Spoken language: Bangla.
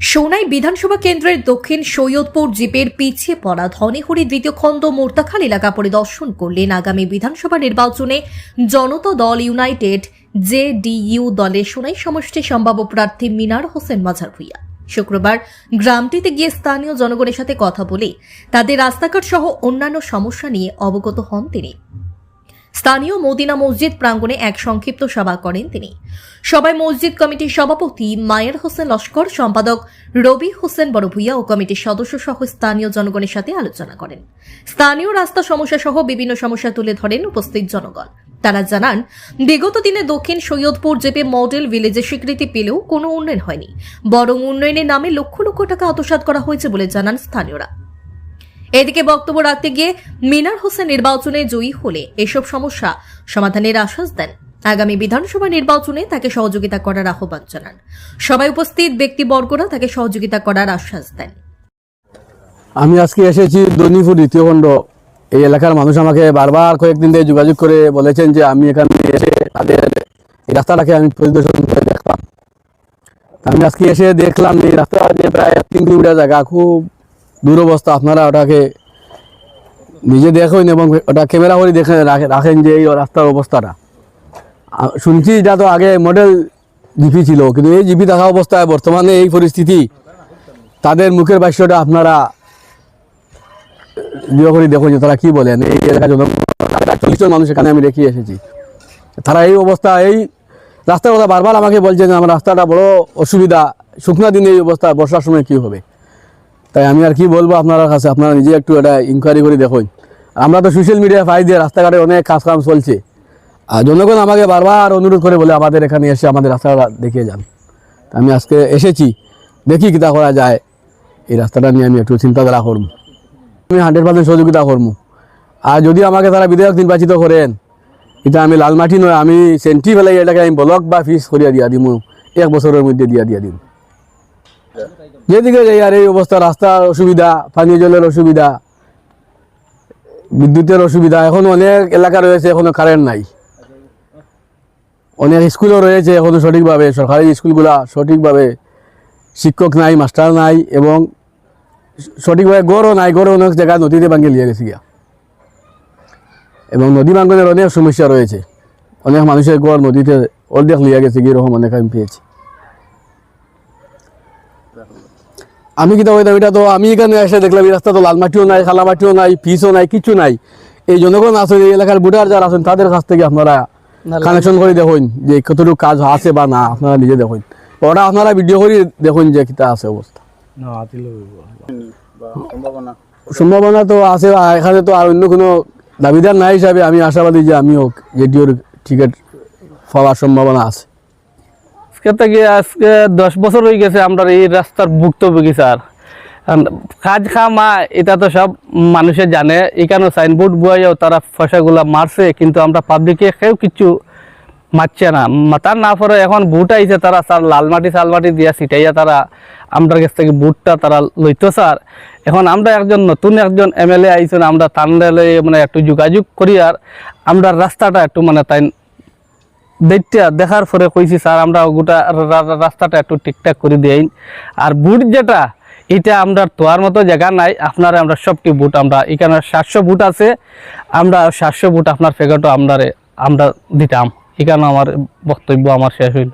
সোনাই বিধানসভা কেন্দ্রের দক্ষিণ সৈয়দপুর জিপের পিছিয়ে পড়া ধনেহরি দ্বিতীয় খণ্ড মোর্তাখাল এলাকা পরিদর্শন করলেন আগামী বিধানসভা নির্বাচনে জনতা দল ইউনাইটেড জেডিইউ দলের সোনাই সমষ্টি সম্ভাব্য প্রার্থী মিনার হোসেন মাঝার ভূঁইয়া। শুক্রবার গ্রামটিতে গিয়ে স্থানীয় জনগণের সাথে কথা বলে তাদের রাস্তাঘাট সহ অন্যান্য সমস্যা নিয়ে অবগত হন তিনি। স্থানীয় মদিনা মসজিদ প্রাঙ্গণে এক সংক্ষিপ্ত সভা করেন তিনি। সভায় মসজিদ কমিটির সভাপতি মায়ের হোসেন লস্কর, সম্পাদক রবি হোসেন বড়ভূঁইয়া ও কমিটির সদস্য সহ স্থানীয় জনগণের সাথে আলোচনা করেন। স্থানীয় রাস্তা সমস্যা সহ বিভিন্ন সমস্যা তুলে ধরেন উপস্থিত জনগণ। তারা জানান, বিগত দিনে দক্ষিণ সৈয়দপুর জেপে মডেল ভিলেজে স্বীকৃতি পেলেও কোনো উন্নয়ন হয়নি, বরং উন্নয়নের নামে লক্ষ লক্ষ টাকা আত্মসাৎ করা হয়েছে বলে জানান স্থানীয়রা। এদিকে বক্তব্য রাখতে গিয়ে মিনার হোসেন নির্বাচনে জয়ী হলে এসব সমস্যা সমাধানের আশ্বাস দেন। আগামী বিধানসভা নির্বাচনে তাকে সহযোগিতা করার আহ্বান জানান। সবাই উপস্থিত ব্যক্তিবর্গরা তাকে সহযোগিতা করার আশ্বাস দেন। আমি আজকে এসেছি দনিপুর দ্বিতীয় খণ্ড। এই এলাকার মানুষ আমাকে বারবার কয়েকদিন ধরে যোগাযোগ করে বলেছেন যে আমি এখানে এসে তাদের এই রাস্তাটাকে আমি পরিদর্শন করে দেখলাম। আমি আজকে এসে দেখলাম এই রাস্তা যে প্রায় 3 কিলোমিটার জায়গা, খুব দুরবস্থা। আপনারা ওটাকে নিজে দেখেন এবং ওটা ক্যামেরা করে দেখে রাখেন যে এই রাস্তার অবস্থাটা। শুনছি এটা তো আগে মডেল জিপি ছিল, কিন্তু এই জিপি থাকা অবস্থায় বর্তমানে এই পরিস্থিতি, তাদের মুখের ভাষ্যটা আপনারা করে দেখুন যে তারা কি বলেন। এই এলাকার জন্য 40 জন মানুষ এখানে আমি রেখে এসেছি। তারা এই অবস্থা, এই রাস্তার কথা বারবার আমাকে বলছে যে আমার রাস্তাটা বড় অসুবিধা, শুকনা দিনে এই অবস্থা, বর্ষার সময় কি হবে। তাই আমি আর কি বলবো আপনার কাছে, আপনারা নিজে একটু এটা ইনকোয়ারি করে দেখুন। আমরা তো সোশ্যাল মিডিয়া পাই দিয়ে রাস্তাঘাটে অনেক কাজ চলছে, আর জনগণ আমাকে বারবার অনুরোধ করে বলে আমাদের এখানে এসে আমাদের রাস্তাটা দেখিয়ে যান। আমি আজকে এসেছি, দেখি কিতা করা যায়। এই রাস্তাটা নিয়ে আমি একটু চিন্তাধারা করবো, আমি 100% সহযোগিতা করবো। আর যদি আমাকে তারা বিধায়ক নির্বাচিত করেন, এটা আমি লালমাটি নয়, আমি সেন্ট্রি ফেলাই এটাকে আমি ব্লক বা ফিস করিয়া দিয়া দিব, 1 বছরের মধ্যে দিয়া দিব। যেদিকে যাই আর এই অবস্থা, রাস্তার অসুবিধা, পানীয় জলের অসুবিধা, বিদ্যুতের অসুবিধা। এখন অনেক এলাকা রয়েছে এখনো কারেন্ট নাই, অনেক স্কুলও রয়েছে এখনো সঠিকভাবে, সরকারি স্কুলগুলা সঠিকভাবে শিক্ষক নাই, মাস্টার নাই, এবং সঠিকভাবে গড়ও নাই। গড়ও অনেক জায়গায় নদীতে ভাঙে লিয়ে গেছে গিয়া, এবং নদী ভাঙনের অনেক সমস্যা রয়েছে। অনেক মানুষের গড় নদীতে অর্ধেক লিয়ে গেছে গিয়ে, এরকম অনেক আমি পেয়েছি। আমি কিতা হইতাম, এটা তো আমি এখানে এসে দেখলাম এই রাস্তা তো লালমাটিও নাই, খালামাটিও নাই, পিচও নাই, কিছু নাই। এই জনগণ আছেন, এই এলাকার ভোটার যারা আছেন, তাদের কাছ থেকে আপনারা কানেকশন করে দেখুন যে কতটুকু কাজ আছে বা না, আপনারা নিজে দেখুন। ওটা আপনারা ভিডিও করে দেখুন যে কিতা আছে অবস্থা। সম্ভাবনা তো আছে, এখানে তো আর অন্য কোনো দাবিদার নাই হিসাবে আমি আশাবাদী যে আমিও জেডিওর টিকিট পাওয়ার সম্ভাবনা আছে। আজকে 10 বছর হয়ে গেছে আমরা এই রাস্তার ভুক্তভোগী স্যার। কাজ খামা এটা তো সব মানুষে জানে, এখানে সাইনবোর্ড বইয়াও তারা পয়সাগুলা মারছে, কিন্তু আমরা পাবলিকে কেউ কিছু মারছে না। মাতার না পরে এখন বুট আইছে, তারা স্যার লালমাটি সালমাটি দিয়া ছিটাইয়া তারা আমরা কাছ থেকে বুটটা তারা লইতো স্যার। এখন আমরা নতুন একজন MLA আইছেন, আমরা তান্ডালে মানে একটু যোগাযোগ করি, আর আমরা রাস্তাটা একটু মানে তাই দেখার পরে কইছি স্যার আমরা গোটা রাস্তাটা একটু ঠিকঠাক করে দিই। আর বুট যেটা, এটা আমরা তোয়ার মতো জায়গা নাই, আপনারা আমরা সবটি বুট আমরা এখানে 700 বুট আছে, আমরা 700 বুট আপনার ফেগাটো আমরা দিতাম। এখানে আমার বক্তব্য আমার শেষ হইল।